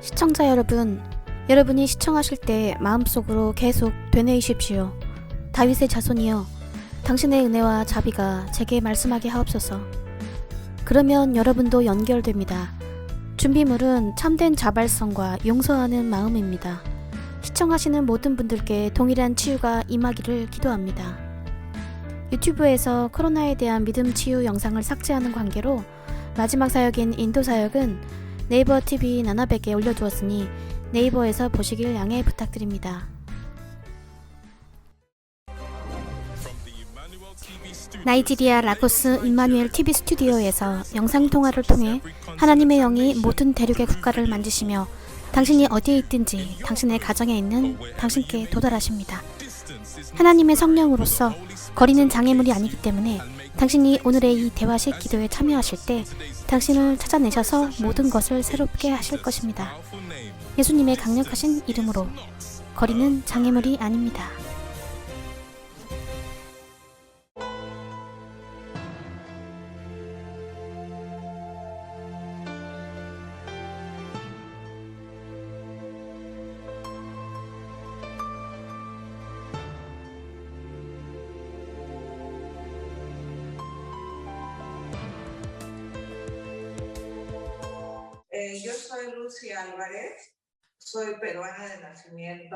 시청자 여러분, 여러분이 시청하실 때 마음속으로 계속 되뇌이십시오. 다윗의 자손이여, 당신의 은혜와 자비가 제게 말씀하게 하옵소서. 그러면 여러분도 연결됩니다. 준비물은 참된 자발성과 용서하는 마음입니다. 시청하시는 모든 분들께 동일한 치유가 임하기를 기도합니다. 유튜브에서 코로나에 대한 믿음 치유 영상을 삭제하는 관계로 마지막 사역인 인도 사역은 네이버 TV 나나백에 올려두었으니 네이버에서 보시길 양해 부탁드립니다. 나이지리아 라고스 임마누엘 TV 스튜디오에서 영상통화를 통해 하나님의 영이 모든 대륙의 국가를 만지시며 당신이 어디에 있든지 당신의 가정에 있는 당신께 도달하십니다. 하나님의 성령으로서 거리는 장애물이 아니기 때문에 당신이 오늘의 이 대화식 기도에 참여하실 때 당신을 찾아내셔서 모든 것을 새롭게 하실 것입니다. 예수님의 강력하신 이름으로 거리는 장애물이 아닙니다. Yo soy Lucy Álvarez, soy peruana de nacimiento.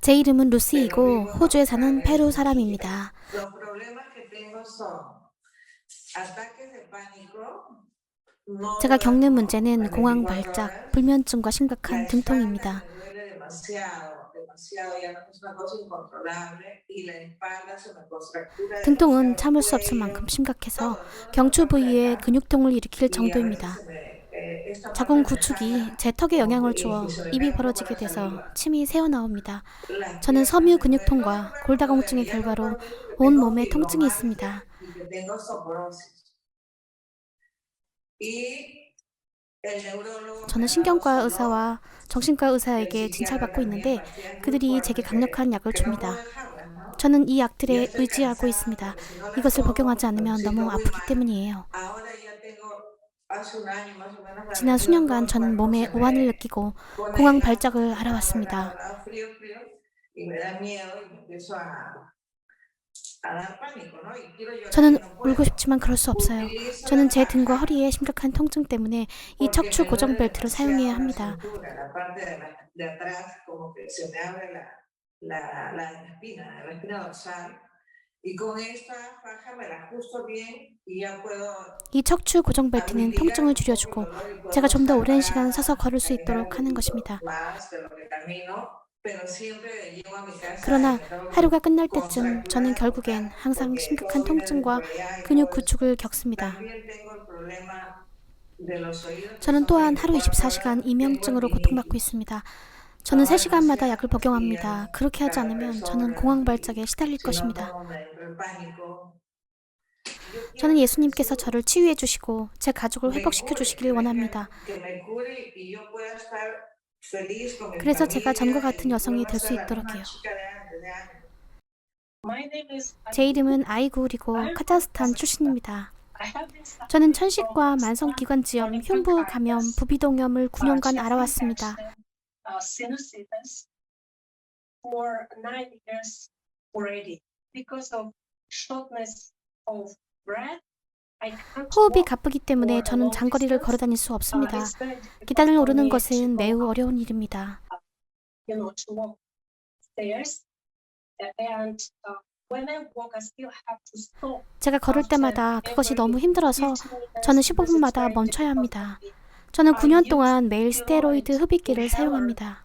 제 이름은 루시이고 호주에 사는 페루 사람입니다. Los problemas que tengo son ataques de pánico. 제가 겪는 문제는 공황 발작, 불면증과 심각한 등통입니다. 등통은 참을 수 없을 만큼 심각해서 경추 부위에 근육통을 일으킬 정도입니다. 자궁 구축이 제 턱에 영향을 주어 입이 벌어지게 돼서 침이 새어나옵니다. 저는 섬유 근육통과 골다공증의 결과로 온 몸에 통증이 있습니다. 저는 신경과 의사와 정신과 의사에게 진찰받고 있는데 그들이 제게 강력한 약을 줍니다. 저는 이 약들에 의지하고 있습니다. 이것을 복용하지 않으면 너무 아프기 때문이에요. 지난 수년간 저는 몸에 오한을 느끼고 공황 발작을 알아왔습니다. 저는 울고 싶지만 그럴 수 없어요. 저는 제 등과 허리에 심각한 통증 때문에 이 척추 고정 벨트를 사용해야 합니다. 이 척추 고정 벨트는 통증을 줄여주고 제가 좀 더 오랜 시간 서서 걸을 수 있도록 하는 것입니다. 그러나 하루가 끝날 때쯤 저는 결국엔 항상 심각한 통증과 근육 구축을 겪습니다. 저는 또한 하루 24시간 이명증으로 고통받고 있습니다. 저는 3시간마다 약을 복용합니다. 그렇게 하지 않으면 저는 공황 발작에 시달릴 것입니다. 저는 예수님께서 저를 치유해 주시고 제 가족을 회복시켜 주시길 원합니다. 그래서 제가 전과 같은 여성이 될 수 있도록요. 제 이름은 아이구울이고 카자흐스탄 출신입니다. 저는 천식과 만성기관지염, 흉부 감염, 부비동염을 9년간 알아왔습니다. 호흡이 가쁘기 때문에 저는 장거리를 걸어 다닐 수 없습니다. 계단을 오르는 것은 매우 어려운 일입니다. 제가 걸을 때마다 그것이 너무 힘들어서 저는 15분마다 멈춰야 합니다. 저는 9년 동안 매일 스테로이드 흡입기를 사용합니다.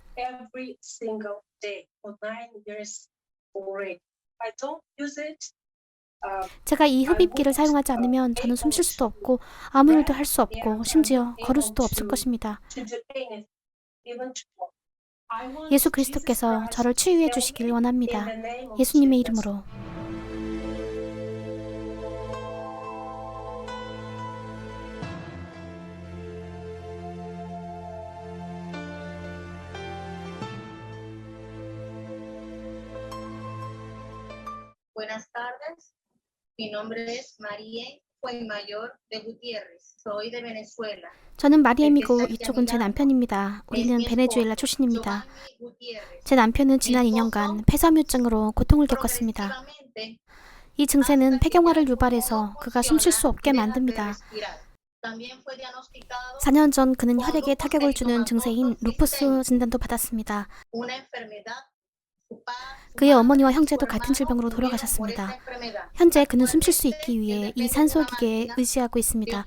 제가 이 흡입기를 사용하지 않으면 저는 숨 쉴 수도 없고 아무 일도 할 수 없고 심지어 걸을 수도 없을 것입니다. 예수 그리스도께서 저를 치유해 주시길 원합니다. 예수님의 이름으로. Buenas tardes. Mi nombre es Marie Fuenmayor de Gutiérrez. Soy de Venezuela. 저는 마리엠이고 이쪽은 제 남편입니다. 우리는 베네수엘라 출신입니다. Giovanni Gutiérrez. 제 남편은 지난 2년간 폐섬유증으로 고통을 겪었습니다. Progresivamente 이 증세는 폐경화를 유발해서 그가 숨쉴 수 없게 만듭니다. También fue diagnosticado 4년 전 그는 혈액에 타격을 주는 증세인 루푸스 진단도 받았습니다. una enfermedad. Su padre, 그의 어머니와 형제도 같은 질병으로 돌아가셨습니다. 현재 그는 숨쉴 수 있기 위해 이 산소기계에 의지하고 있습니다.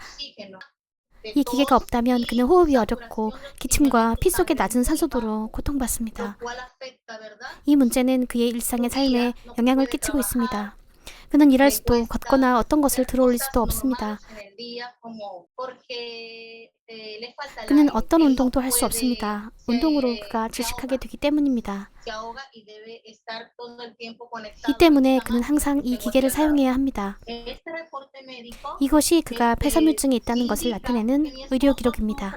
이 기계가 없다면 그는 호흡이 어렵고 기침과 피 속의 낮은 산소도로 고통받습니다. 이 문제는 그의 일상의 삶에 영향을 끼치고 있습니다. 그는 일할 수도 걷거나 어떤 것을 들어올릴 수도 없습니다. 그는 어떤 운동도 할 수 없습니다. 운동으로 그가 질식하게 되기 때문입니다. 이 때문에 그는 항상 이 기계를 사용해야 합니다. 이것이 그가 폐섬유증이 있다는 것을 나타내는 의료 기록입니다.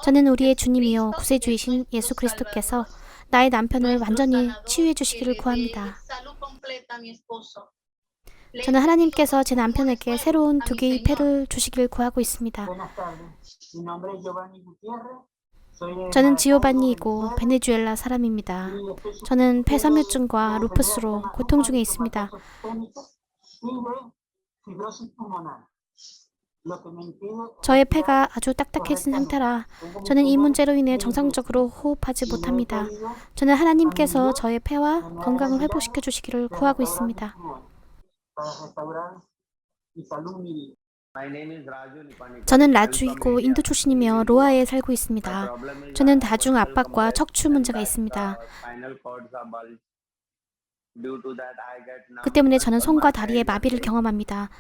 저는 우리의 주님이요 구세주이신 예수 그리스도께서 나의 남편을 완전히 치유해 주시기를 구합니다. 저는 하나님께서 제 남편에게 새로운 2개의 폐를 주시기를 구하고 있습니다. Buenas tardes. Mi nombre es Giovanni Gutiérrez. Soy de 저는 Maracaibo, 지오반니이고 Venezuela. 베네수엘라 사람입니다. Y estoy 저는 sufriendo 폐섬유증과 de 루푸스로 enfermedad 고통 중에 renal, 있습니다. hematomas sistémicas y de fibrosis pulmonar. Lo que me impide 저의 respirar 폐가 아주 딱딱해진 상태라 Tengo 저는 이 mi pulmón 문제로 인해 muy 정상적으로 호흡하지 y no he 못합니다. podido 저는 하나님께서 저의 폐와 건강을 회복시켜 주시기를 de 구하고 restaurar mi 있습니다. pulmón, para restaurar mi salud, mi vida. 저는 라주이고 인도 출신이며 로아에 살고 있습니다. 저는 다중 압박과 척추 문제가 있습니다. 그 때문에 저는 손과 다리의 마비를 경험합니다.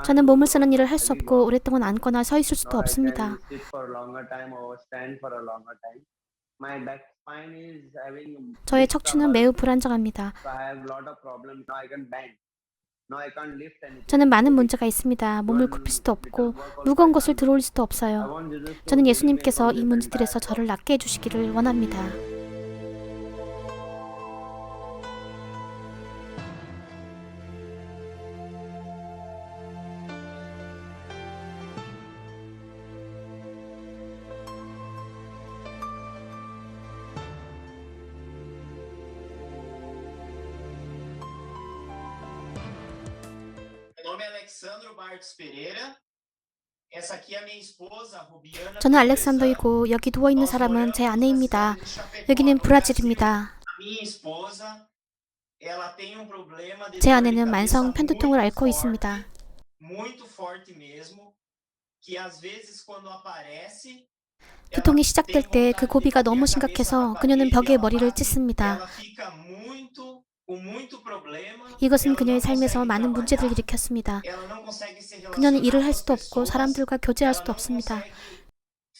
저는 몸을 쓰는 일을 할 수 없고 오랫동안 앉거나 서 있을 수도 없습니다. 저의 척추는 매우 불안정합니다. 저는 많은 문제가 있습니다. 몸을 굽힐 수도 없고 무거운 것을 들어올릴 수도 없어요. 저는 예수님께서 이 문제들에서 저를 낫게 해주시기를 원합니다. Meu nome é Alexandro Bartos Pereira. Essa aqui é a minha esposa, Rubiana. 저는 알렉산더이고 여기 누워있는 사람은 제 아내입니다. 여기는 브라질입니다. Minha esposa, ela tem um problema de 제 dor de 아내는 cabeça 만성 편두통을 muito 앓고 forte, 있습니다. muito forte mesmo, que às vezes quando aparece 두통이 시작될 때 그 고비가 너무 심각해서 그녀는 벽에 머리를 찢습니다. ela fica muito com muito problema. 이것은 ela 그녀의 não 삶에서 consegue 많은 문제를 trabalhar, 일으켰습니다. ela não consegue se 그녀는 일을 relacionar 할 com 수도 as 없고 pessoas, 사람들과 교제할 ela 수도 não 없습니다. consegue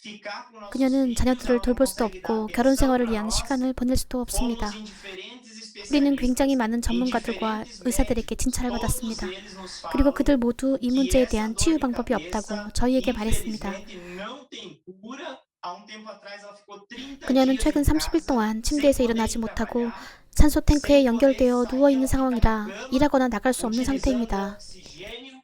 ficar com nossos 그녀는 filhos, 자녀들을 ela não 돌볼 수도 consegue dar 없고 atenção 결혼 생활을 pra 위한 nós. 시간을 보낼 수도 없습니다. Fomos em diferentes 우리는 especialistas, 굉장히 많은 em 전문가들과 diferentes 의사들에게 médicos. 진찰을 Todos 받았습니다. eles nos falam 그리고 그들 모두 이 que 문제에 essa 대한 dor 치유 de 방법이 cabeça, 없다고 저희에게 말했습니다. infelizmente, não tem cura. Há um tempo atrás ela ficou 30 그녀는 dias 최근 em 30일 casa, 동안 sem 침대에서 poder 일어나지 ir 못하고 trabalhar, 산소 탱크에 sem poder 연결되어 sair, 누워있는 ela fica 상황이라 na cama, 일하거나 나갈 수 없는 utilizando 상태입니다. oxigênio,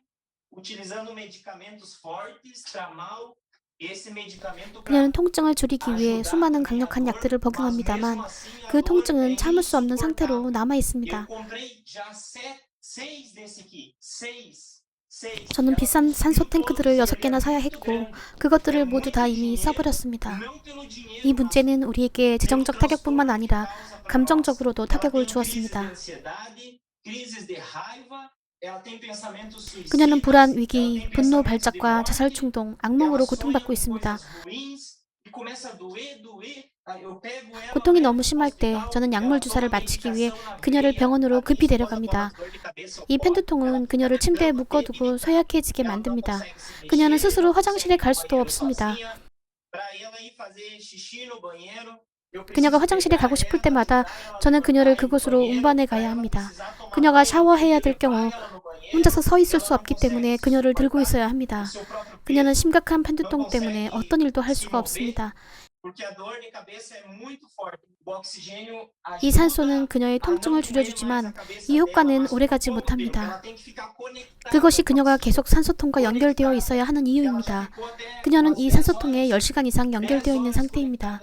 utilizando medicamentos fortes, Tramal. Esse medicamento pra 그녀는 통증을 줄이기 위해 ajudar também 수많은 a 강력한 dor, 약들을 mas 복용합니다만 mesmo assim a 그 dor 통증은 é 참을 수 없는 상태로 insuportável. 남아있습니다. Eu comprei já seis desse aqui. Seis. 저는 비싼 산소 E 탱크들을 todos 6개나 eles 사야 muito 했고 grande. 그것들을 É 모두 muito 다 이미 dinheiro, 써버렸습니다. não pelo dinheiro, 이 mas 문제는 우리에게 pelo 재정적 타격뿐만 transtorno que 아니라 causa pra nós. 감정적으로도 Ela 타격을 tem crises de 주었습니다. ansiedade, crises de raiva, ela tem pensamentos 그녀는 suicidas, 불안, ela 위기, tem 분노 pensamentos de 발작과 morte, 자살 충동, ela 악몽으로 sonha 고통받고 com 있습니다. coisas ruins e começa a doer. Eu pego ela, 고통이 levo 너무 pro 심할 때 hospital, 저는 ela 약물 toma 주사를 마치기 위해 medicação na 그녀를 veia, 병원으로 a 급히 minha esposa 데려갑니다. toma dor de cabeça, 이 ela 펜두통은 fica 그녀를 na 침대에 cama 묶어두고 debilitada. 쇠약해지게 Ela não 만듭니다. consegue se mexer, 그녀는 스스로 não 화장실에 consegue ir 갈 no 수도 banheiro 없습니다. sozinha. Pra ela ir fazer xixi no banheiro, eu 그녀가 preciso 화장실에 pegar 가고 ela, 싶을 때마다 ajudar ela 저는 a 그녀를 ir no 그곳으로 banheiro, 운반해 pra 가야 ela 합니다. precisar tomar 그녀가 banho, 샤워해야 eu 될 levar 경우 ela no banheiro, 혼자서 서 있을 ela 수 não 없기 consegue 때문에 se 그녀를 들고 suportar 있어야 o 합니다. seu próprio 그녀는 peso, 심각한 não 편두통 때문에 consegue 어떤 일도 할 se 수가 mover, 없습니다. porque a dor de cabeça é muito forte. O oxigênio 이 산소는 그녀의 통증을 줄여주지만 이 효과는 오래가지 못합니다. 그것이 그녀가 계속 산소통과 연결되어 있어야 하는 이유입니다. 그녀는 이 산소통에 10시간 이상 연결되어 있는 상태입니다.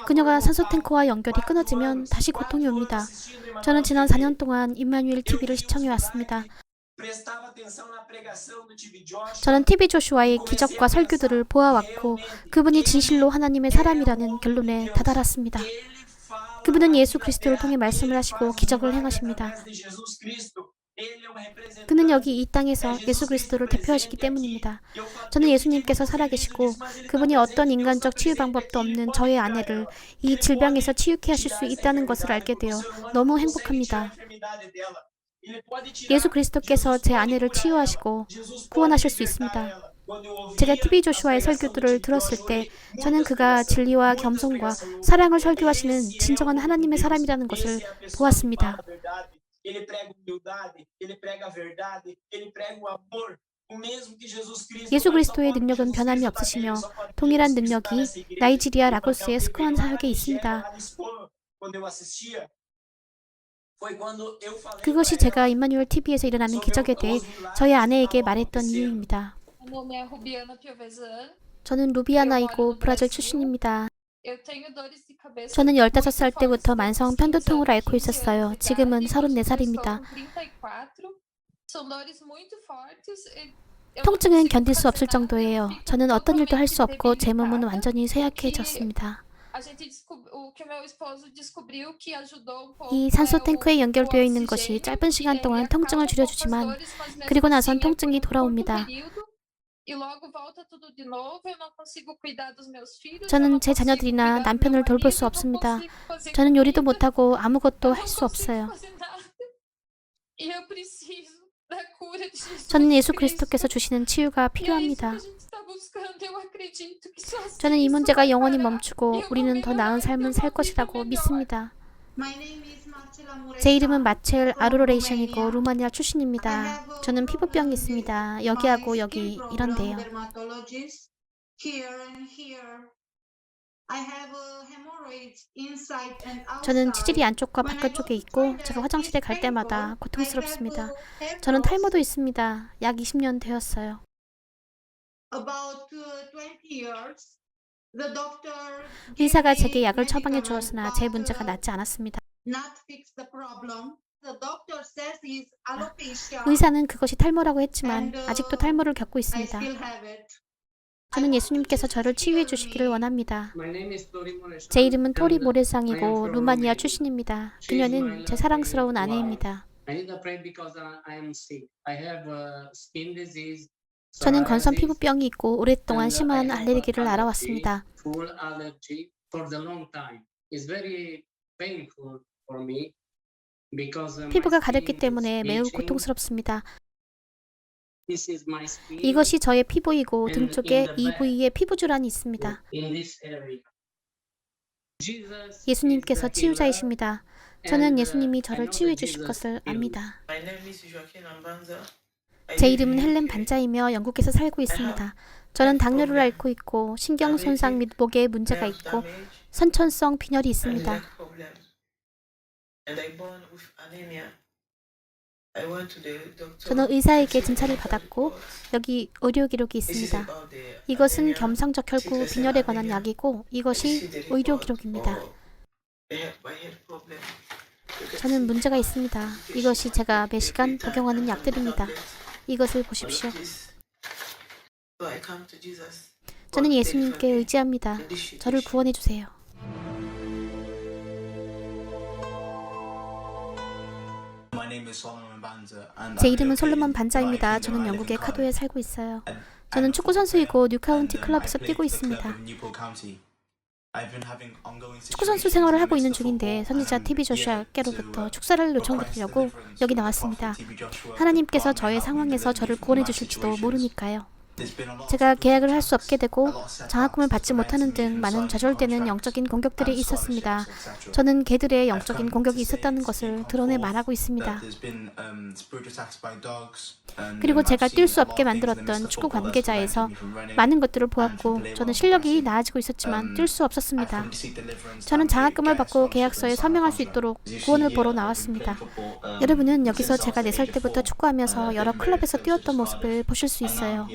그녀가 산소 탱크와 연결이 끊어지면 다시 고통이 옵니다. 저는 지난 4년 동안 임마누엘 TV를 시청해 왔습니다. 저는 TV 조슈아의 기적과 설교들을 보아왔고 그분이 진실로 하나님의 사람이라는 결론에 다다랐습니다. 그분은 예수 그리스도를 통해 말씀을 하시고 기적을 행하십니다. 그는 여기 이 땅에서 예수 그리스도를 대표하시기 때문입니다. 저는 예수님께서 살아계시고 그분이 어떤 인간적 치유 방법도 없는 저의 아내를 이 질병에서 치유케 하실 수 있다는 것을 알게 되어 너무 행복합니다. 예수 그리스도께서 제 아내를 치유하시고 구원하실 수 있습니다. 제가 TV 조슈아의 설교들을 들었을 때 저는 그가 진리와 겸손과 사랑을 설교하시는 진정한 하나님의 사람이라는 것을 보았습니다. 예수 그리스도의 능력은 변함이 없으시며 동일한 능력이 나이지리아 라고스의 스코안 사역에 있습니다. 그것이 제가 임마누엘 TV에서 일어나는 기적에 대해 저희 아내에게 말했던 이유입니다. Meu nome é Rubiana Piovesan. 저는 루비아나이고 브라질 출신입니다. Eu tenho dores de cabeça. 저는 15살 때부터 만성 편두통을 앓고 있었어요. 지금은 34살입니다. São dores muito fortes. 통증은 견딜 수 없을 정도예요. 저는 어떤 일도 할 수 없고 제 몸은 완전히 쇠약해졌습니다. 이 산소 탱크에 연결되어 있는 것이 짧은 시간 동안 통증을 줄여주지만 그리고 나선 통증이 돌아옵니다. 저는 제 자녀들이나 남편을 돌볼 수 없습니다. 저는 요리도 못하고 아무것도 할 수 없어요. 저는 예수 그리스도께서 주시는 치유가 필요합니다. 저는 이 문제가 영원히 멈추고 우리는 더 나은 삶을 살 것이라고 믿습니다. 제 이름은 마첼 아루로레이션이고 루마니아 출신입니다. 저는 피부병이 있습니다. 여기하고 여기 이런데요. 저는 치질이 안쪽과 바깥쪽에 있고 제가 화장실에 갈 때마다 고통스럽습니다. 저는 탈모도 있습니다. 약 20년 되었어요. 의사가 제게 약을 처방해 주었으나 제 문제가 낫지 않았습니다. 의사는 그것이 탈모라고 했지만 아직도 탈모를 겪고 있습니다. 저는 예수님께서 저를 치유해 주시기를 원합니다. 제 이름은 토리 모레상이고 루마니아 출신입니다. 그녀는 제 사랑스러운 아내입니다. 저는 건선 피부병이 있고 오랫동안 심한 알레르기를 앓아왔습니다. 피부가 가렵기 때문에 매우 고통스럽습니다. 이것이 저의 피부이고 등 쪽에 이 부위에 피부 질환이 있습니다. 예수님께서 치유자이십니다. 저는 예수님이 저를 치유해 주실 것을 압니다. 제 이름은 헬렌 반자이며 영국에서 살고 있습니다. 저는 당뇨를 앓고 있고 신경 손상 및 목에 문제가 있고 선천성 빈혈이 있습니다. 저는 의사에게 진찰을 받았고 여기 의료 기록이 있습니다. 이것은 겸상적 혈구 빈혈에 관한 약이고 이것이 의료 기록입니다. 저는 문제가 있습니다. 이것이 제가 매 시간 복용하는 약들입니다. 이것을 보십시오. 저는 예수님께 의지합니다. 저를 구원해 주세요. 제 이름은 솔로몬 반자입니다. 저는 영국의 카도에 살고 있어요. 저는 축구 선수이고 뉴카운티 클럽에서 뛰고 있습니다. 축구 선수 생활을 하고 있는 중인데 선지자 TV 조슈아께로부터 축사를 요청드리려고 여기 나왔습니다. 하나님께서 저의 상황에서 저를 구원해 주실지도 모르니까요. 제가 계약을 할 수 없게 되고 장학금을 받지 못하는 등 많은 좌절되는 영적인 공격들이 있었습니다. 저는 개들의 영적인 공격이 있었다는 것을 드러내 말하고 있습니다. 그리고 제가 뛸 수 없게 만들었던 축구 관계자에서 많은 것들을 보았고 저는 실력이 나아지고 있었지만 뛸 수 없었습니다. 저는 장학금을 받고 계약서에 서명할 수 있도록 구원을 보러 나왔습니다. 여러분은 여기서 제가 4살 때부터 축구하면서 여러 클럽에서 뛰었던 모습을 보실 수 있어요.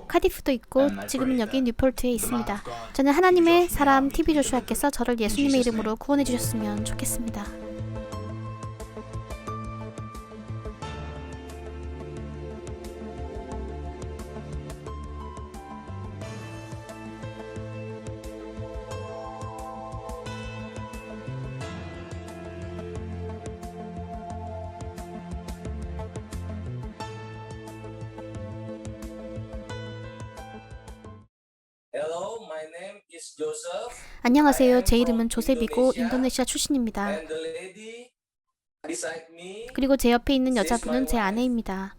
카디프도 있고 지금은 여기 뉴폴트에 있습니다. 저는 하나님의 사람 TV 조슈아께서 저를 예수님의 이름으로 구원해 주셨으면 좋겠습니다. Hello, my name is Joseph. 안녕하세요. 제 이름은 조셉이고 인도네시아 출신입니다. And the lady beside me, 그리고 제 옆에 있는 여자분은 제 아내입니다.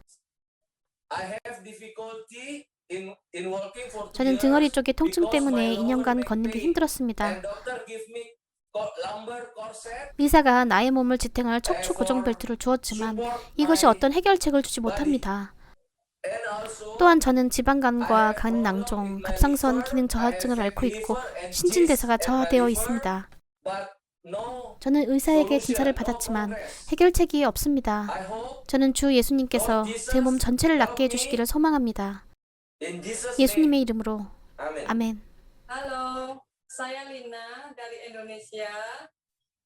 I have difficulty in walking for 2 저는 등허리 years 쪽의 통증 because 때문에 my lower 2년간 back 걷는 게 pain. 힘들었습니다. And doctor give me lumbar corset. 의사가 나의 몸을 지탱할 척추 고정 벨트를 주었지만 이것이 어떤 해결책을 주지 못합니다. And also, 또한 저는 지방간과 간 낭종, 갑상선 기능 저하증을 앓고 있고 신진대사가 저하되어 있습니다. but no 저는 의사에게 진찰을 받았지만 해결책이 없습니다. I hope 저는 주 예수님께서 제 몸 전체를 낫게 해주시기를 소망합니다. in Jesus' 예수님의 이름으로 name. Amen. 아멘. Halo, saya Lina dari Indonesia.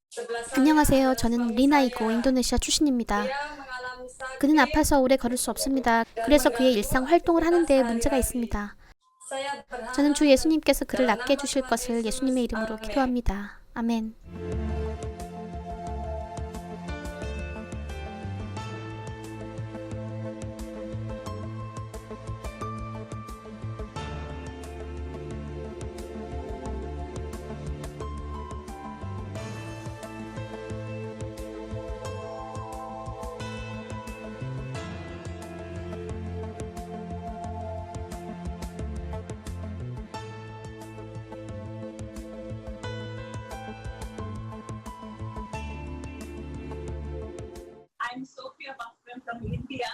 Sebelah saya 안녕하세요. adalah 저는 suami 리나이고 saya. 인도네시아 출신입니다. Dia mengalami sakit. 그는 아파서 오래 걸을 수 없습니다. 그래서 그의 일상 활동을 하는 데 문제가 있습니다. Saya berharap 저는 주 예수님께서 그를 낫게 해주실 것을 예수님의 이름으로 기도합니다. 아멘. I'm Sophia Bhaskran from India.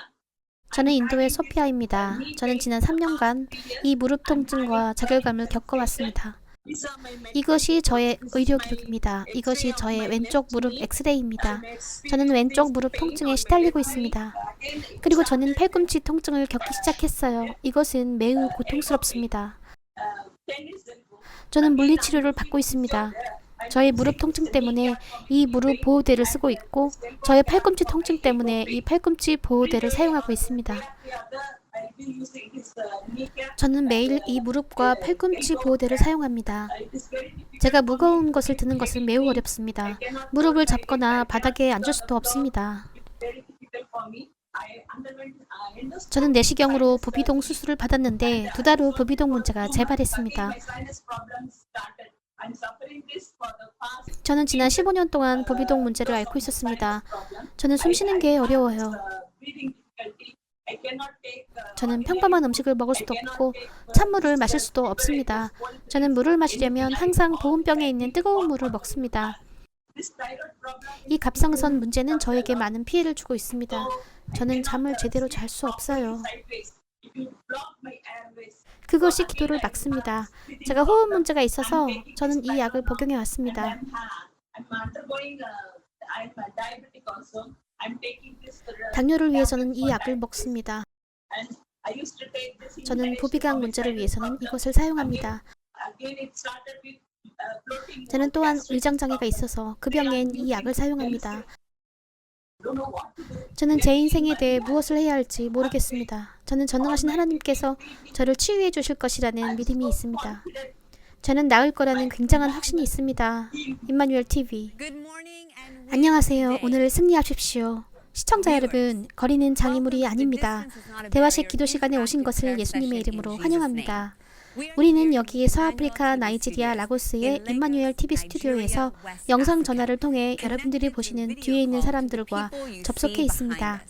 저는 인도의 소피아입니다. 저는 지난 3년간 이 무릎 통증과 자결감을 겪어왔습니다. These are my medical 이것이 저의 의료 기록입니다. 이것이 저의 왼쪽 무릎 엑스레이입니다. 저는 왼쪽 무릎 통증에 시달리고 있습니다. 그리고 저는 팔꿈치 통증을 겪기 시작했어요. 이것은 매우 고통스럽습니다. 10 years ago. 저는 물리치료를 받고 있습니다. 저의 무릎 통증 때문에 이 무릎 보호대를 쓰고 있고 저의 팔꿈치 통증 때문에 이 팔꿈치 보호대를 사용하고 있습니다. I'll be using this kneecap. 저는 매일 이 무릎과 팔꿈치 보호대를 사용합니다. It is very difficult. 제가 무거운 것을 드는 것은 매우 어렵습니다. 무릎을 잡거나 바닥에 앉을 수도 없습니다. Very difficult for me. I underwent endoscopy. 저는 내시경으로 부비동 수술을 받았는데 2달 후 부비동 문제가 재발했습니다. My sinus problems started. I'm suffering this for the past 저는 지난 15년 동안 부비동 문제를 앓고 있었습니다. 저는 숨 쉬는 게 어려워요. breathing difficulty. I cannot take 저는 평범한 음식을 먹을 수도 없고 찬물을 마실 수도 없습니다. 저는 물을 마시려면 항상 보온병에 있는 뜨거운 물을 먹습니다. this thyroid problem. 이 갑상선 문제는 저에게 많은 피해를 주고 있습니다. 저는 잠을 제대로 잘 수 없어요. Sideways. If you block my airways. 그것이 기도를 막습니다. 제가 호흡 문제가 있어서 저는 이 약을 복용해 왔습니다. I'm undergoing I'm diabetic also. I'm taking this 당뇨를 위해서는 이 약을 먹습니다. and I used to take this 저는 부비강 문제를 위해서는 이것을 사용합니다. again it started with bloating. 저는 또한 위장장애가 있어서 그 병엔 이 약을 사용합니다. Don't know what to do. 저는 제 인생에 대해 무엇을 해야 할지 모르겠습니다. 저는 전능하신 하나님께서 저를 치유해 주실 것이라는 믿음이 있습니다. 저는 나을 거라는 굉장한 확신이 있습니다. 임마누엘 TV. 안녕하세요. 오늘 승리하십시오. 시청자 여러분, 거리는 장애물이 아닙니다. 대화식 기도 시간에 오신 것을 예수님의 이름으로 환영합니다. 우리는 여기 서아프리카 나이지리아 라고스의 임마누엘 TV 스튜디오에서 영상 전화를 통해 여러분들이 보시는 뒤에 있는 사람들과 접속해 있습니다.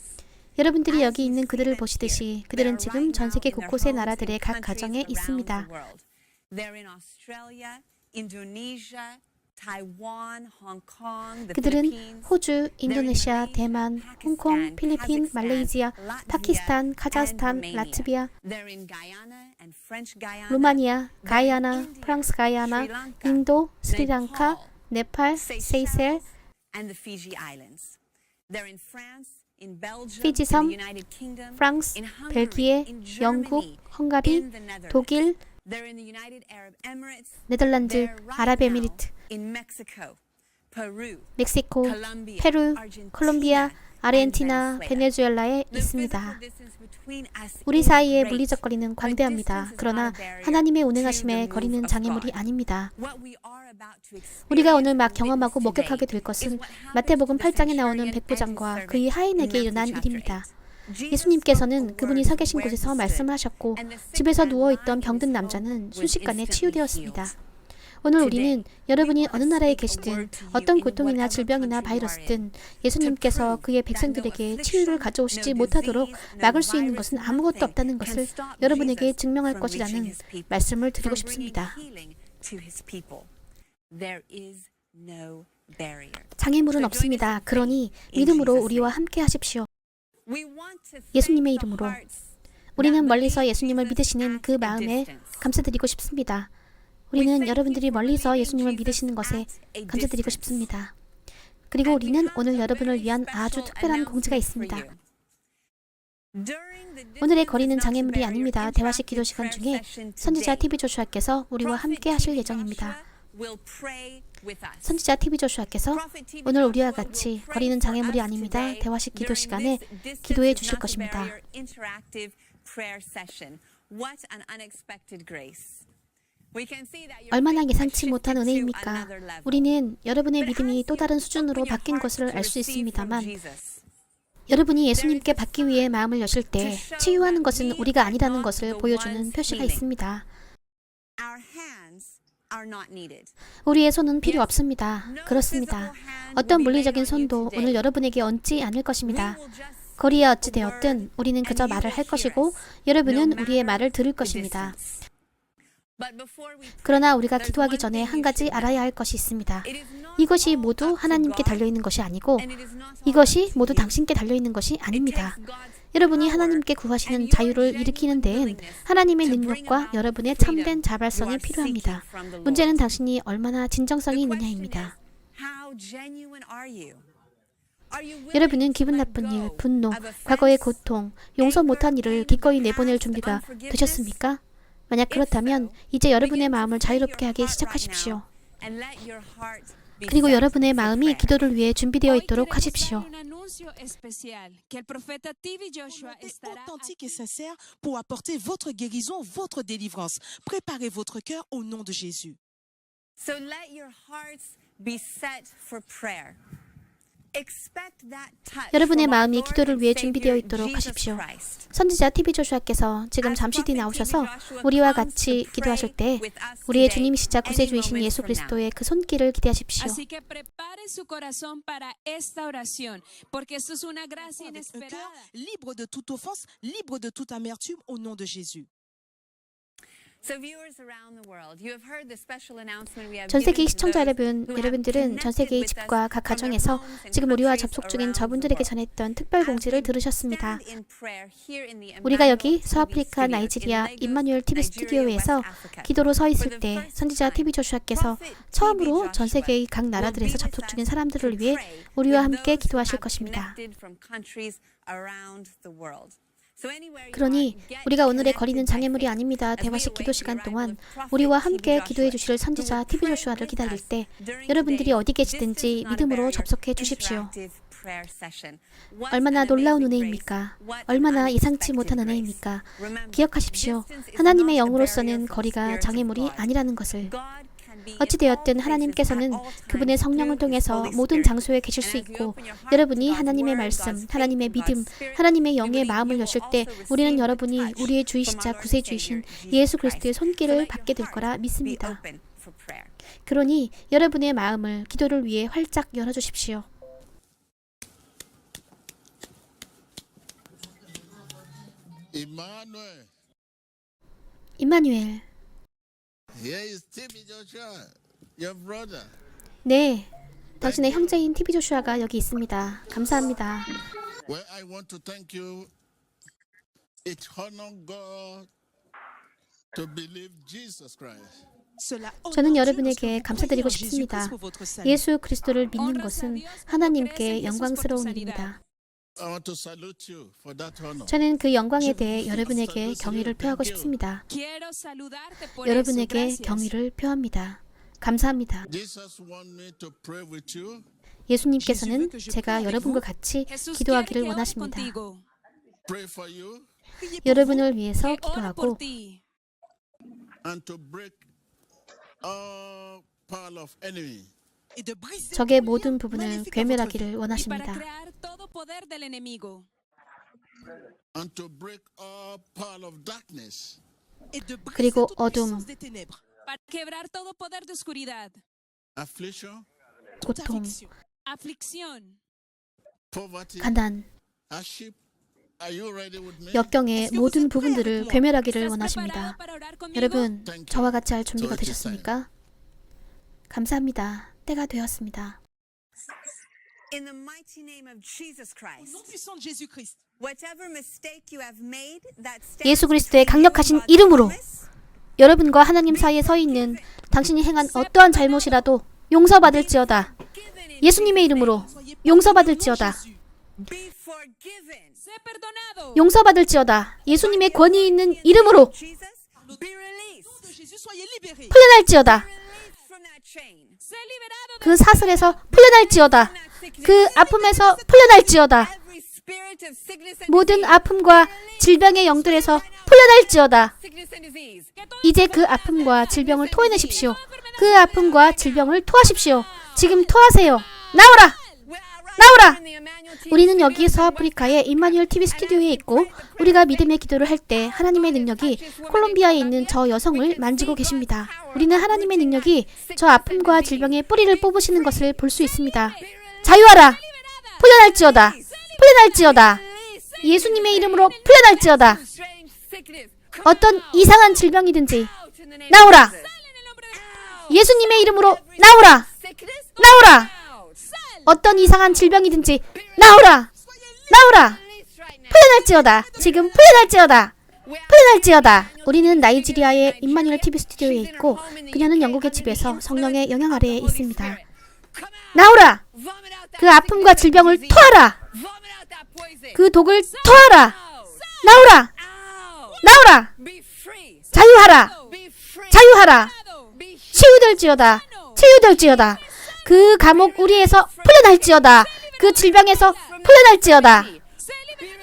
여러분들이 여기 있는 그들을 보시듯이 그들은 지금 전 세계 곳곳의 나라들의 각 가정에 있습니다. 그들은 호주, 인도네시아, 대만, 홍콩, 필리핀, 말레이시아, 파키스탄, 카자흐스탄, 라트비아, 루마니아, 가이아나, 프랑스 가이아나, 인도, 스리랑카, 네팔, 세이셀, 피지 섬, 프랑스, 벨기에, 영국, 헝가리, 독일, 네덜란드, 아랍에미리트, 멕시코, 페루, 콜롬비아, 아르헨티나, 베네수엘라에 있습니다. 우리 사이의 물리적 거리는 광대합니다. 그러나 하나님의 운행하심에 거리는 장애물이 아닙니다. 우리가 오늘 막 경험하고 목격하게 될 것은 마태복음 8장에 나오는 백부장과 그의 하인에게 일어난 일입니다. 예수님께서는 그분이 서 계신 곳에서 말씀하셨고 집에서 누워있던 병든 남자는 순식간에 치유되었습니다. 오늘 우리는 여러분이 어느 나라에 계시든 어떤 고통이나 질병이나 바이러스든 예수님께서 그의 백성들에게 치유를 가져오시지 못하도록 막을 수 있는 것은 아무것도 없다는 것을 여러분에게 증명할 것이라는 말씀을 드리고 싶습니다. 장애물은 없습니다. 그러니 믿음으로 우리와 함께 하십시오. 예수님의 이름으로 우리는 멀리서 예수님을 믿으시는 그 마음에 감사드리고 싶습니다. 우리는 여러분들이 멀리서 예수님을 믿으시는 것에 감사드리고 싶습니다. 그리고 우리는 오늘 여러분을 위한 아주 특별한 공지가 있습니다. 오늘의 거리는 장애물이 아닙니다. 대화식 기도 시간 중에 선지자 TV 조슈아께서 우리와 함께 하실 예정입니다. 선지자 TV 조슈아께서 오늘 우리와 같이 거리는 장애물이 아닙니다. 대화식 기도 시간에 기도해 주실 것입니다. 얼마나 예상치 못한 은혜입니까? 우리는 여러분의 믿음이 또 다른 수준으로 바뀐 것을 알 수 있습니다만 여러분이 예수님께 받기 위해 마음을 여실 때 치유하는 것은 우리가 아니라는 것을 보여주는 표시가 있습니다. 우리의 손은 필요 없습니다. 그렇습니다. 어떤 물리적인 손도 오늘 여러분에게 얹지 않을 것입니다. 거리에 어찌 되었든 우리는 그저 말을 할 것이고 여러분은 우리의 말을 들을 것입니다. 그러나 우리가 기도하기 전에 한 가지 알아야 할 것이 있습니다. 이것이 모두 하나님께 달려있는 것이 아니고 이것이 모두 당신께 달려있는 것이 아닙니다. 여러분이 하나님께 구하시는 자유를 일으키는 데엔 하나님의 능력과 여러분의 참된 자발성이 필요합니다. 문제는 당신이 얼마나 진정성이 있느냐입니다. 여러분은 기분 나쁜 일, 분노, 과거의 고통, 용서 못한 일을 기꺼이 내보낼 준비가 되셨습니까? 만약 그렇다면 이제 여러분의 마음을 자유롭게 하기 시작하십시오. 그리고 여러분의 마음이 기도를 위해 준비되어 있도록 하십시오. Authentique et sincère pour apporter votre guérison, votre délivrance. Préparez votre cœur au nom de Jésus. So let your hearts be set for prayer. 여러분의 마음이 기도를 위해 준비되어 있도록 하십시오. 선지자 TV 조슈아께서 지금 잠시 뒤 나오셔서 우리와 같이 기도하실 때 우리의 주님이시자 구세주이신 예수 그리스도의 그 손길을 기대하십시오. Avec un cœur libre de toute offense, libre de toute amertume au nom de Jésus. 전 세계 시청자 여러분, 여러분들은 전 세계의 집과 각 가정에서 지금 우리와 접속 중인 저분들에게 전했던 특별 공지를 들으셨습니다. 우리가 여기 서아프리카 나이지리아 임마누엘 TV 스튜디오에서 기도로 서 있을 때 선지자 TV 조슈아께서 처음으로 전 세계의 각 나라들에서 접속 중인 사람들을 위해 우리와 함께 기도하실 것입니다. 그러니 우리가 오늘의 거리는 장애물이 아닙니다. 대화식 기도 시간 동안 우리와 함께 기도해 주실 선지자 TV 조슈아를 기다릴 때 여러분들이 어디 계시든지 믿음으로 접속해 주십시오. 얼마나 놀라운 은혜입니까? 얼마나 예상치 못한 은혜입니까? 기억하십시오. 하나님의 영으로서는 거리가 장애물이 아니라는 것을. 어찌되었든 하나님께서는 그분의 성령을 통해서 모든 장소에 계실 수 있고 여러분이 하나님의 말씀, 하나님의 믿음, 하나님의 영의 마음을 여실 때 우리는 여러분이 우리의 주이시자 구세주이신 예수 그리스도의 손길을 받게 될 거라 믿습니다. 그러니 여러분의 마음을 기도를 위해 활짝 열어주십시오. Emmanuel, 임마누엘. here is Timmy Joshua, your brother. 네, 당신의 형제인 TV 조슈아가 여기 있습니다. 감사합니다. Well, I want to thank you. It honor God to believe Jesus Christ. 저는 여러분에게 감사드리고 싶습니다. 예수 그리스도를 믿는 것은 하나님께 영광스러운 일입니다. I want to salute you for that honor. 저는 그 영광에 대해 여러분에게 경의를 표하고 싶습니다. 여러분에게 경의를 표합니다. 감사합니다. Jesus want me to pray with you. 예수님께서는 제가 여러분과 같이 기도하기를 원하십니다. Pray for you 여러분을 위해서 기도하고 and to break all power of enemy. 적의 모든 부분을 괴멸하기를 원하십니다. And to break all power of darkness. 그리고 어둠, Affliction, 고통, poverty, 가난, hardship. Are you ready with me? 역경의 모든 부분들을 괴멸하기를 원하십니다. 여러분, 저와 같이 할 준비가 되셨습니까? 감사합니다. 때가 되었습니다. In the mighty name of Jesus Christ, Nom puissant de Jésus-Christ. whatever mistake you have made that 예수 stands 그리스도의 between you 강력하신 and God's 이름으로 promise, 여러분과 하나님 사이에 서 있는 당신이 행한 어떠한 잘못이라도 용서받을지어다. 예수님의 이름으로 용서받을지어다. be forgiven. 용서받을지어다. 예수님의 권위 있는 이름으로 Jesus, be released. De Jésus, soyez libérés. 풀려날지어다. Released from that chain. 그 사슬에서 풀려날지어다. 그 아픔에서 풀려날지어다. Every spirit of sickness and 모든 disease. 아픔과 질병의 영들에서 풀려날지어다. Sickness and disease. 이제 그 아픔과 질병을 토해내십시오. 그 아픔과 질병을 토하십시오. 지금 토하세요. 나오라! 나오라! 우리는 여기 서아프리카의 임마누엘 TV 스튜디오에 있고 우리가 믿음의 기도를 할 때 하나님의 능력이 콜롬비아에 있는 저 여성을 만지고 계십니다. 우리는 하나님의 능력이 저 아픔과 질병의 뿌리를 뽑으시는 것을 볼 수 있습니다. 자유하라! 풀려날지어다! 풀려날지어다! 예수님의 이름으로 풀려날지어다! 어떤 이상한 질병이든지 나오라! 예수님의 이름으로 나오라! 나오라! 어떤 이상한 질병이든지 나오라! 나오라! 풀려날지어다! 지금 풀려날지어다! 풀려날지어다! 우리는 나이지리아의 임마누엘 TV 스튜디오에 있고 그녀는 영국의 집에서 성령의 영향 아래에 있습니다. 나오라! 그 아픔과 질병을 토하라! 그 독을 토하라! 나오라! 나오라! 자유하라! 자유하라! 치유될지어다! 치유될지어다! 그 감옥 우리에서 풀려날지어다. 그 질병에서 풀려날지어다.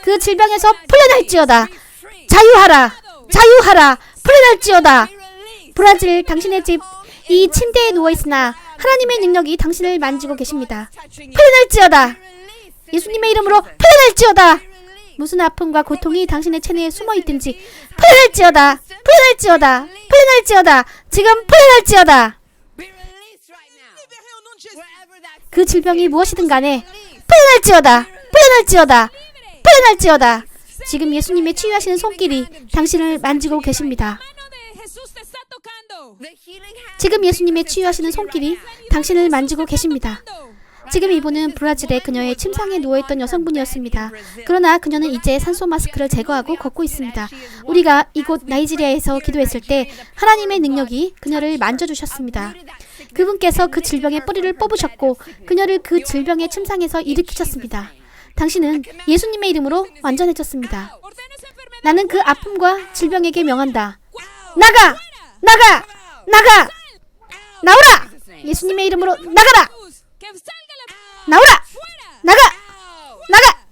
그 질병에서 풀려날지어다. 자유하라. 자유하라. 풀려날지어다. 브라질 당신의 집 이 침대에 누워있으나 하나님의 능력이 당신을 만지고 계십니다. 풀려날지어다. 예수님의 이름으로 풀려날지어다. 무슨 아픔과 고통이 당신의 체내에 숨어있든지 풀려날지어다. 풀려날지어다. 풀려날지어다. 지금 풀려날지어다. 그 질병이 무엇이든 간에 풀려날지어다. 풀려날지어다. 풀려날지어다. 지금 예수님의 치유하시는 손길이 당신을 만지고 계십니다. 지금 예수님의 치유하시는 손길이 당신을 만지고 계십니다. 지금 이분은 브라질의 그녀의 침상에 누워있던 여성분이었습니다. 그러나 그녀는 이제 산소 마스크를 제거하고 걷고 있습니다. 우리가 이곳 나이지리아에서 기도했을 때 하나님의 능력이 그녀를 만져주셨습니다. 그분께서 그 질병의 뿌리를 뽑으셨고 그녀를 그 질병의 침상에서 일으키셨습니다. 당신은 예수님의 이름으로 완전해졌습니다. 나는 그 아픔과 질병에게 명한다. 나가! 나가! 나가! 나오라! 예수님의 이름으로 나가라! 나오라! 나가! 나가!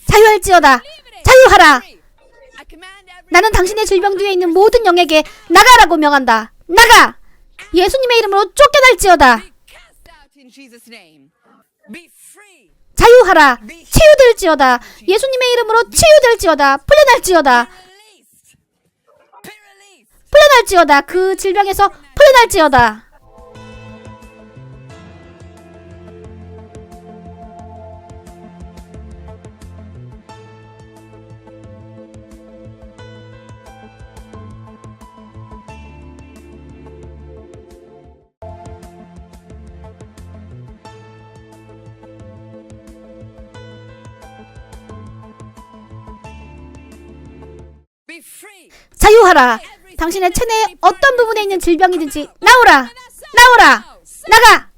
자유할지어다! 자유하라! 나는 당신의 질병 뒤에 있는 모든 영에게 나가라고 명한다. 나가! 예수님의 이름으로 쫓겨날지어다. 자유하라. 치유될지어다. 예수님의 이름으로 치유될지어다. 풀려날지어다. 풀려날지어다. 그 질병에서 풀려날지어다. 자유하라. 당신의 체내에 어떤 부분에 있는 질병이든지 나오라. 나오라. 나가.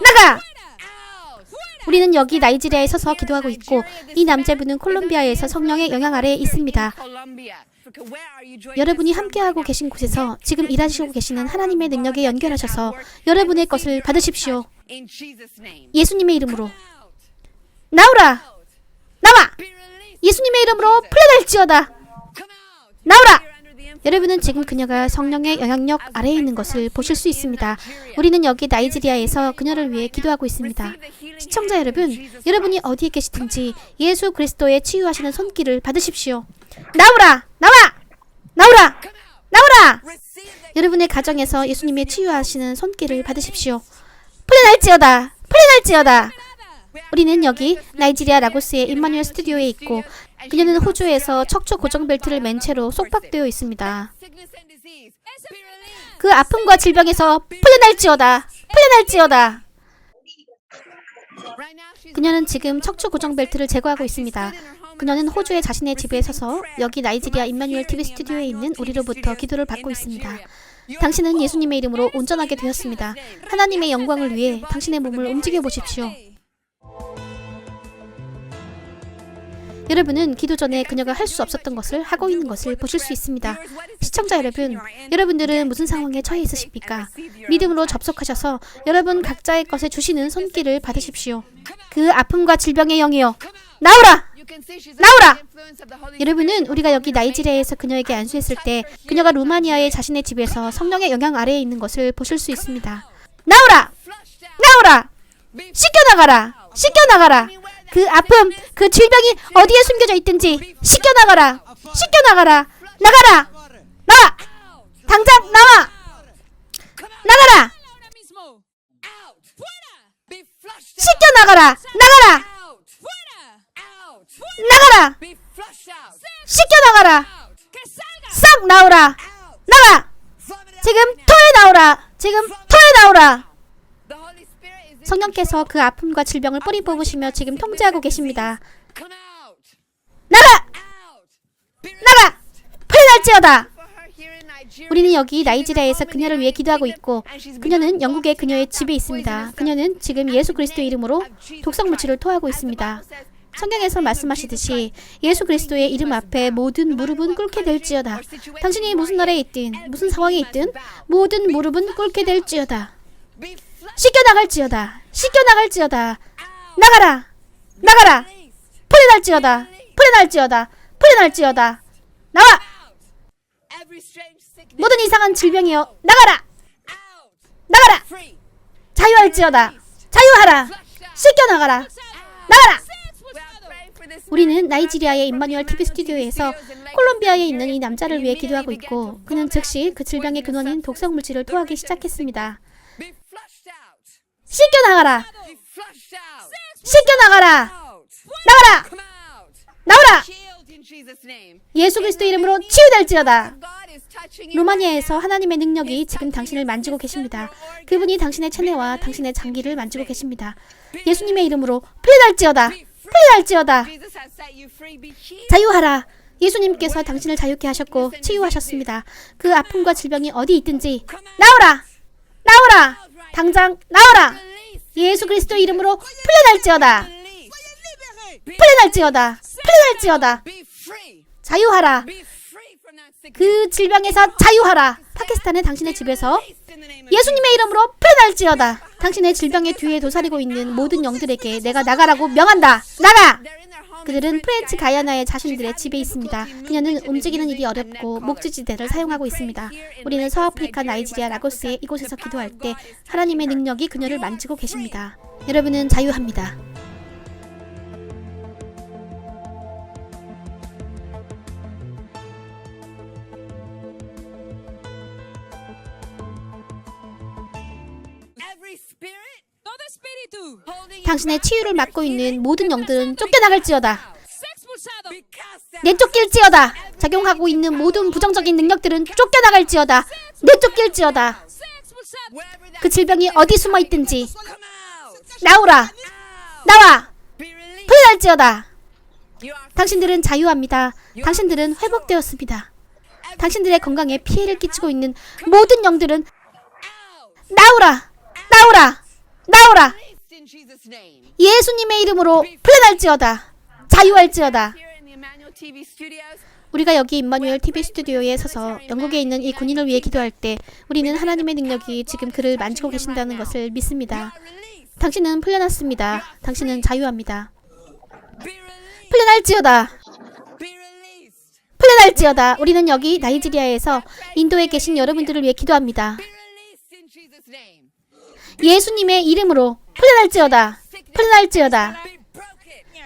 나가. 우리는 여기 나이지리아에 서서 기도하고 있고 이 남자분은 콜롬비아에서 성령의 영향 아래에 있습니다. 여러분이 함께하고 계신 곳에서 지금 일하시고 계시는 하나님의 능력에 연결하셔서 여러분의 것을 받으십시오. 예수님의 이름으로 나오라. 나와. 예수님의 이름으로 풀려날지어다. 나오라. 여러분은 지금 그녀가 성령의 영향력 아래에 있는 것을 보실 수 있습니다. 우리는 여기 나이지리아에서 그녀를 위해 기도하고 있습니다. 시청자 여러분, 여러분이 어디에 계시든지 예수 그리스도의 치유하시는 손길을 받으십시오. 나오라! 나와! 나오라! 나오라! 여러분의 가정에서 예수님의 치유하시는 손길을 받으십시오. 풀려날지어다! 풀려날지어다! 우리는 여기 나이지리아 라고스의 임마누엘 스튜디오에 있고 그녀는 호주에서 척추 고정 벨트를 맨 채로 속박되어 있습니다. 그 아픔과 질병에서 풀려날지어다. 풀려날지어다. 그녀는 지금 척추 고정 벨트를 제거하고 있습니다. 그녀는 호주의 자신의 집에 서서 여기 나이지리아 임마누엘 TV 스튜디오에 있는 우리로부터 기도를 받고 있습니다. 당신은 예수님의 이름으로 온전하게 되었습니다. 하나님의 영광을 위해 당신의 몸을 움직여 보십시오. 여러분은 기도 전에 그녀가 할 수 없었던 것을 하고 있는 것을 보실 수 있습니다. 시청자 여러분, 여러분들은 무슨 상황에 처해 있으십니까? 믿음으로 접속하셔서 여러분 각자의 것에 주시는 손길을 받으십시오. 그 아픔과 질병의 영이여, 나오라! 나오라! 여러분은 우리가 여기 나이지리아에서 그녀에게 안수했을 때 그녀가 루마니아의 자신의 집에서 성령의 영향 아래에 있는 것을 보실 수 있습니다. 나오라! 나오라! 씻겨나가라! 씻겨나가라! 그 아픔, 그 질병이 어디에 숨겨져 있든지 씻겨나가라! 씻겨나가라! 나가라! 나와! 당장 나와! 나가라! 씻겨나가라! 나가라! 나가라! 씻겨나가라! 싹 나오라! 나가! 지금 토해 나오라! 지금 토해 나오라! 성령께서 그 아픔과 질병을 뿌리 뽑으시며 지금 통제하고 계십니다. 나가! 나가! 풀려날지어다! 우리는 여기 나이지리아에서 그녀를 위해 기도하고 있고 그녀는 영국의 그녀의 집에 있습니다. 그녀는 지금 예수 그리스도의 이름으로 독성물질을 토하고 있습니다. 성경에서 말씀하시듯이 예수 그리스도의 이름 앞에 모든 무릎은 꿇게 될지어다. 당신이 무슨 나라에 있든 무슨 상황에 있든 모든 무릎은 꿇게 될지어다. 씻겨나갈지어다. 씻겨나갈지어다. 나가라. 나가라. 풀려날지어다. 풀려날지어다. 풀려날지어다. 나와. 모든 이상한 질병이여 나가라. 나가라. 자유할지어다. 자유하라. 씻겨나가라. 나가라. 우리는 나이지리아의 임마누엘 TV 스튜디오에서 콜롬비아에 있는 이 남자를 위해 기도하고 있고 그는 즉시 그 질병의 근원인 독성물질을 토하기 시작했습니다. 씻겨나가라! 씻겨나가라! 나가라! 나오라! 예수 그리스도 이름으로 치유될지어다. 루마니아에서 하나님의 능력이 지금 당신을 만지고 계십니다. 그분이 당신의 체내와 당신의 장기를 만지고 계십니다. 예수님의 이름으로 풀려날지어다. 풀려날지어다. 자유하라. 예수님께서 당신을 자유케 하셨고 치유하셨습니다. 그 아픔과 질병이 어디 있든지 나오라. 나오라. 당장 나오라. 예수 그리스도 이름으로 풀려날지어다. 풀려날지어다. 풀려날지어다. 자유하라. 그 질병에서 자유하라. 파키스탄의 당신의 집에서 예수님의 이름으로 풀려날지어다. 당신의 질병의 뒤에 도사리고 있는 모든 영들에게 내가 나가라고 명한다. 나가! 그들은 프렌치 가야나의 자신들의 집에 있습니다. 그녀는 움직이는 일이 어렵고 목지지대를 사용하고 있습니다. 우리는 서아프리카 나이지리아 라고스의 이곳에서 기도할 때 하나님의 능력이 그녀를 만지고 계십니다. 여러분은 자유합니다. 당신의 치유를 맡고 있는 모든 영들은 쫓겨나갈지어다. 내쫓길지어다. 작용하고 있는 모든 부정적인 능력들은 쫓겨나갈지어다. 내쫓길지어다. 그 질병이 어디 숨어 있든지 나오라. 나와. 풀려날지어다. 당신들은 자유합니다. 당신들은 회복되었습니다. 당신들의 건강에 피해를 끼치고 있는 모든 영들은 나오라! 나오라! 나오라! 예수님의 이름으로 풀려날지어다. 자유할지어다. 우리가 여기 임마누엘 TV 스튜디오에 서서 영국에 있는 이 군인을 위해 기도할 때 우리는 하나님의 능력이 지금 그를 만지고 계신다는 것을 믿습니다. 당신은 풀려났습니다. 당신은 자유합니다. 풀려날지어다. 풀려날지어다. 우리는 여기 나이지리아에서 인도에 계신 여러분들을 위해 기도합니다. 예수님의 이름으로 풀려날지어다. 풀려날지어다.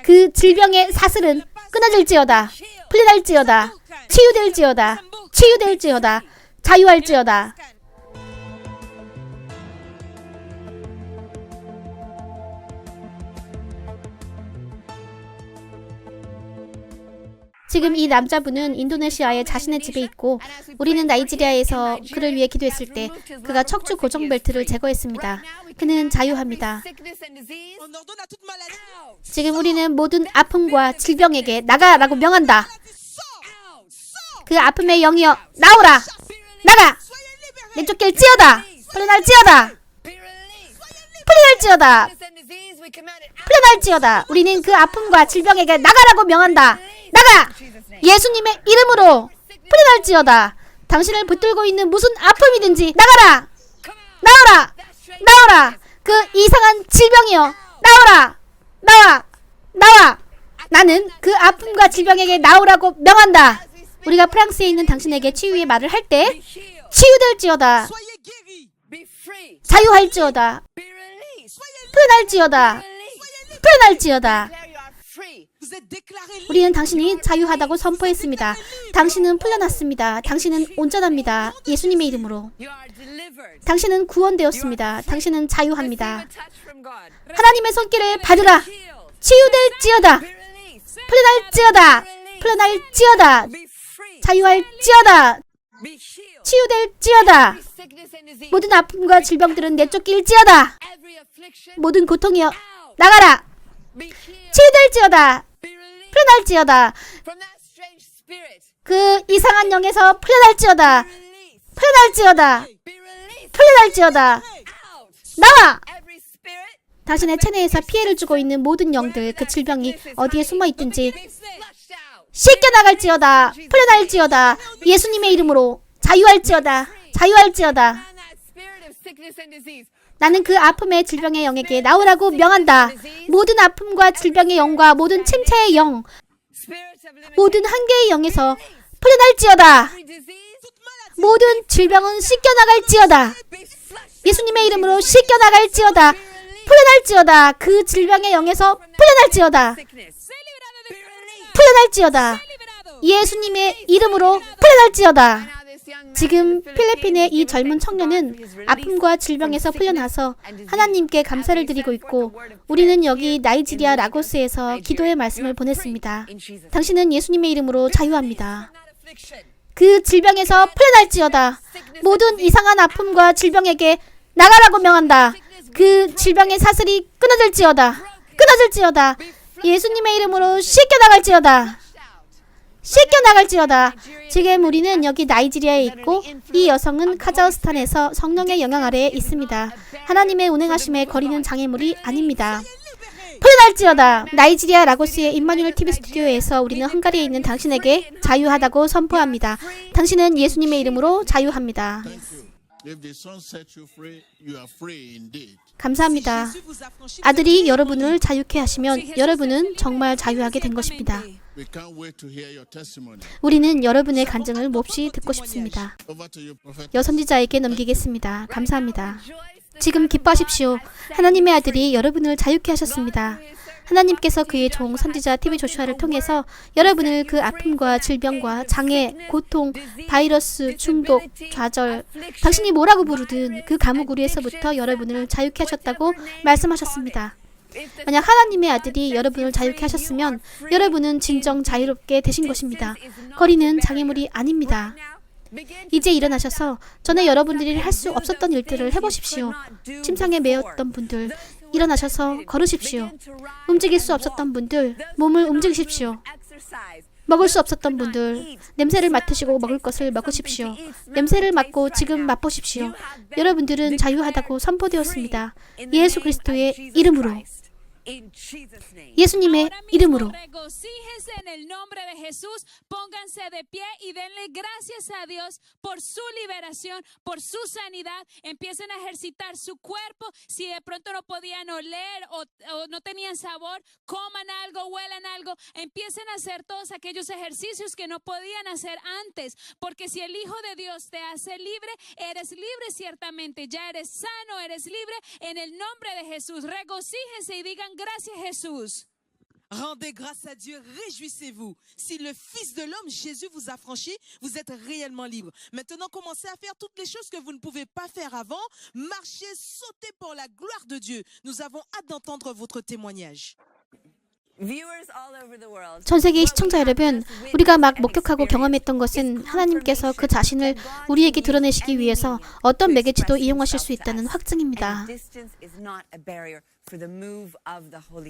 그 질병의 사슬은 끊어질지어다. 풀려날지어다. 치유될지어다. 치유될지어다. 자유할지어다. 지금 이 남자분은 인도네시아에 자신의 집에 있고 우리는 나이지리아에서 그를 위해 기도했을 때 그가 척추 고정 벨트를 제거했습니다. 그는 자유합니다. 지금 우리는 모든 아픔과 질병에게 나가라고 명한다. 그 아픔의 영이여 나오라. 나가. 내쫓길지어다. 풀려날지어다. 풀려날지어다. 풀려날지어다. 우리는 그 아픔과 질병에게 나가라고 명한다. 나가! 예수님의 이름으로 풀려날지어다. 당신을 붙들고 있는 무슨 아픔이든지 나가라! 나와라! 나와라! 그 이상한 질병이여 나와라! 나와! 나와! 나는 그 아픔과 질병에게 나오라고 명한다. 우리가 프랑스에 있는 당신에게 치유의 말을 할 때 치유될지어다. 자유할지어다. 풀려날지어다. 풀려날지어다. 우리는 당신이 자유하다고 선포했습니다. 당신은 풀려났습니다. 당신은 온전합니다. 예수님의 이름으로. 당신은 구원되었습니다. 당신은 자유합니다. 하나님의 손길을 받으라. 치유될지어다. 풀려날지어다. 풀려날지어다. 자유할지어다. 치유될지어다. 모든 아픔과 질병들은 내쫓길지어다. 모든 고통이여 나가라. 치유될지어다. 풀려날지어다. 그 이상한 영에서 풀려날지어다. 풀려날지어다. 풀려날지어다. 나와. 당신의 체내에서 피해를 주고 있는 모든 영들, 그 질병이 어디에 숨어있든지 씻겨나갈지어다. 풀려날지어다. 예수님의 이름으로 자유할지어다. 자유할지어다. 나는 그 아픔의 질병의 영에게 나오라고 명한다. 모든 아픔과 질병의 영과 모든 침체의 영, 모든 한계의 영에서 풀려날지어다. 모든 질병은 씻겨나갈지어다. 예수님의 이름으로 씻겨나갈지어다. 풀려날지어다. 그 질병의 영에서 풀려날지어다. 풀려날지어다. 예수님의 이름으로 풀려날지어다. 지금 필리핀의 이 젊은 청년은 아픔과 질병에서 풀려나서 하나님께 감사를 드리고 있고 우리는 여기 나이지리아 라고스에서 기도의 말씀을 보냈습니다. 당신은 예수님의 이름으로 자유합니다. 그 질병에서 풀려날지어다. 모든 이상한 아픔과 질병에게 나가라고 명한다. 그 질병의 사슬이 끊어질지어다. 끊어질지어다. 예수님의 이름으로 씻겨나갈지어다. 씻겨나갈지어다. 지금 우리는 여기 나이지리아에 있고 이 여성은 카자흐스탄에서 성령의 영향 아래에 있습니다. 하나님의 운행하심에 거리는 장애물이 아닙니다. 풀려날지어다. 나이지리아 라고스의 임마누엘 TV 스튜디오에서 우리는 헝가리에 있는 당신에게 자유하다고 선포합니다. 당신은 예수님의 이름으로 자유합니다. 감사합니다. 아들이 여러분을 자유케 하시면 여러분은 정말 자유하게 된 것입니다. 우리는 여러분의 간증을 몹시 듣고 싶습니다. 여선지자에게 넘기겠습니다. 감사합니다. 지금 기뻐하십시오. 하나님의 아들이 여러분을 자유케 하셨습니다. 하나님께서 그의 종 선지자 TV 조슈아를 통해서 여러분을 그 아픔과 질병과 장애, 고통, 바이러스, 중독, 좌절, 당신이 뭐라고 부르든 그 감옥우리에서부터 여러분을 자유케 하셨다고 말씀하셨습니다. 만약 하나님의 아들이 여러분을 자유케 하셨으면 여러분은 진정 자유롭게 되신 것입니다. 거리는 장애물이 아닙니다. 이제 일어나셔서 전에 여러분들이 할 수 없었던 일들을 해보십시오. 침상에 매였던 분들 일어나셔서 걸으십시오. 움직일 수 없었던 분들 몸을 움직이십시오. 먹을 수 없었던 분들, 냄새를 맡으시고 먹을 것을 먹으십시오. 냄새를 맡고 지금 맛보십시오. 여러분들은 자유하다고 선포되었습니다. 예수 그리스도의 이름으로. 예수님의 이름으로. Regocíjense en el nombre de Jesús, pónganse de pie y denle gracias a Dios por su liberación, por su sanidad. Empiecen a ejercitar su cuerpo. Si de pronto no podían oler o no tenían sabor, coman algo, huelan algo. Empiecen a hacer todos aquellos ejercicios que no podían hacer antes, porque si el Hijo de Dios te hace libre, eres libre ciertamente. Ya eres sano, eres libre en el nombre de Jesús. Regocíjense y digan gracias, Jesús. Rendez grâce à Dieu, réjouissez-vous. Si le Fils de l'homme, Jésus, vous a franchi, vous êtes réellement libre. Maintenant, commencez à faire toutes les choses que vous ne pouvez pas faire avant. Marchez, sautez pour la gloire de Dieu. Nous avons hâte d'entendre votre témoignage. 전 세계 시청자 여러분, 우리가 막 목격하고 경험했던 것은 하나님께서 그 자신을 우리에게 드러내시기 위해서 어떤 매개체도 이용하실 수 있다는 확증입니다.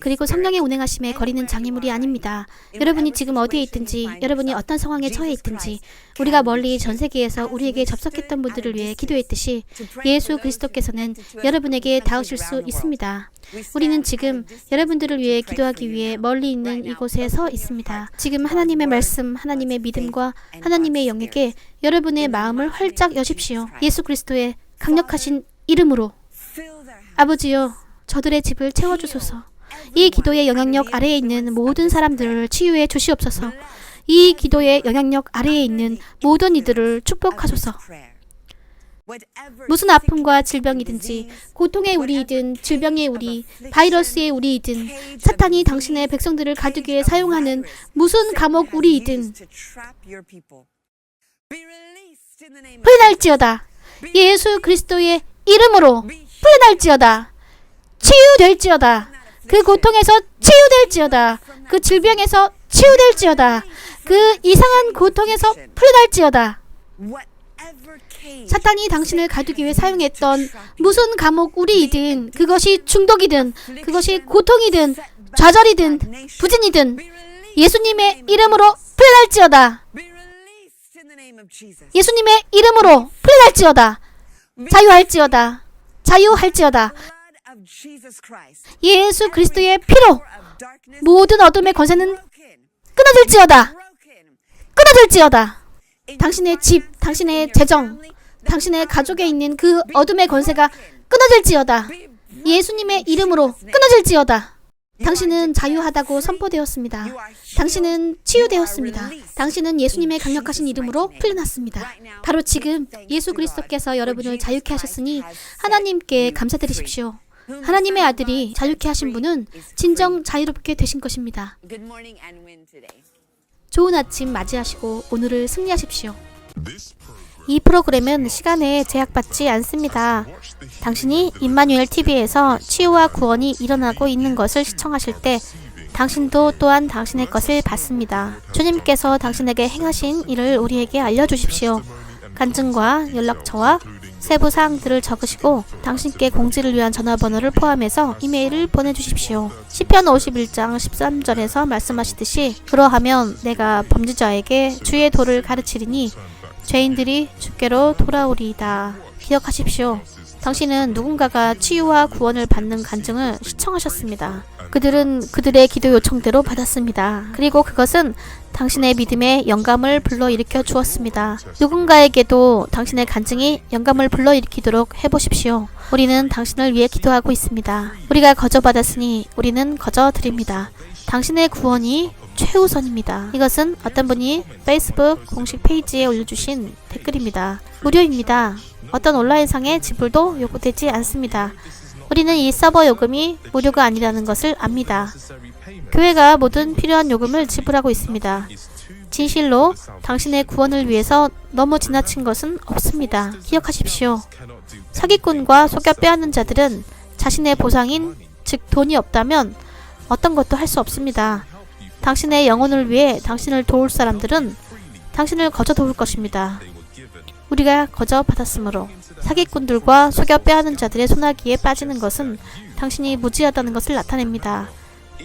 그리고 성령의 운행하심에 거리는 장애물이 아닙니다. 여러분이 지금 어디에 있든지, 여러분이 어떤 상황에 처해 있든지, 우리가 멀리 전 세계에서 우리에게 접속했던 분들을 위해 기도했듯이 예수 그리스도께서는 여러분에게 닿으실 수 있습니다. 우리는 지금 여러분들을 위해 기도하기 위해 멀리 있는 이곳에 서 있습니다. 지금 하나님의 말씀, 하나님의 믿음과 하나님의 영에게 여러분의 마음을 활짝 여십시오. 예수 그리스도의 강력하신 이름으로. 아버지여, 저들의 집을 채워주소서. 이 기도의 영향력 아래에 있는 모든 사람들을 치유해 주시옵소서. 이 기도의 영향력 아래에 있는 모든 이들을 축복하소서. 무슨 아픔과 질병이든지, 고통의 우리이든 질병의 우리, 바이러스의 우리이든, 사탄이 당신의 백성들을 가두기 위해 사용하는 무슨 감옥 우리이든 풀날지어다. 예수 그리스도의 이름으로 풀날지어다. 치유될지어다. 그 고통에서 치유될지어다. 그 질병에서 치유될지어다. 그 이상한 고통에서 풀날지어다. 사탄이 당신을 가두기 위해 사용했던 무슨 감옥 우리이든, 그것이 중독이든, 그것이 고통이든, 좌절이든, 부진이든, 예수님의 이름으로 풀날지어다. 예수님의 이름으로 풀날지어다. 자유할지어다. 자유할지어다. 예수 그리스도의 피로 모든 어둠의 권세는 끊어질지어다. 끊어질지어다. 당신의 집, 당신의 재정, 당신의 가족에 있는 그 어둠의 권세가 끊어질지어다. 예수님의 이름으로 끊어질지어다. 당신은 자유하다고 선포되었습니다. 당신은 치유되었습니다. 당신은 예수님의 강력하신 이름으로 풀려났습니다. 바로 지금 예수 그리스도께서 여러분을 자유케 하셨으니 하나님께 감사드리십시오. 하나님의 아들이 자유케 하신 분은 진정 자유롭게 되신 것입니다. 좋은 아침 맞이하시고 오늘을 승리하십시오. 이 프로그램은 시간에 제약받지 않습니다. 당신이 임마누엘 TV에서 치유와 구원이 일어나고 있는 것을 시청하실 때 당신도 또한 당신의 것을 받습니다. 주님께서 당신에게 행하신 일을 우리에게 알려주십시오. 간증과 연락처와 세부 사항들을 적으시고 당신께 공지를 위한 전화번호를 포함해서 이메일을 보내주십시오. 시편 51장 13절에서 말씀하시듯이 그러하면 내가 범죄자에게 주의 도를 가르치리니 죄인들이 주께로 돌아오리이다. 기억하십시오. 당신은 누군가가 치유와 구원을 받는 간증을 시청하셨습니다. 그들은 그들의 기도 요청대로 받았습니다. 그리고 그것은 당신의 믿음에 영감을 불러일으켜 주었습니다. 누군가에게도 당신의 간증이 영감을 불러일으키도록 해보십시오. 우리는 당신을 위해 기도하고 있습니다. 우리가 거저받았으니 우리는 거저드립니다. 당신의 구원이 최우선입니다. 이것은 어떤 분이 페이스북 공식 페이지에 올려주신 댓글입니다. 무료입니다. 어떤 온라인상의 지불도 요구되지 않습니다. 우리는 이 서버 요금이 무료가 아니라는 것을 압니다. 교회가 모든 필요한 요금을 지불하고 있습니다. 진실로 당신의 구원을 위해서 너무 지나친 것은 없습니다. 기억하십시오. 사기꾼과 속여 빼앗는 자들은 자신의 보상인, 즉 돈이 없다면 어떤 것도 할 수 없습니다. 당신의 영혼을 위해 당신을 도울 사람들은 당신을 거저 도울 것입니다. 우리가 거저 받았으므로 사기꾼들과 속여 빼앗는 자들의 소나기에 빠지는 것은 당신이 무지하다는 것을 나타냅니다.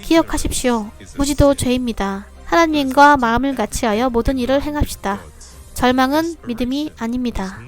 기억하십시오. 무지도 죄입니다. 하나님과 마음을 같이하여 모든 일을 행합시다. 절망은 믿음이 아닙니다.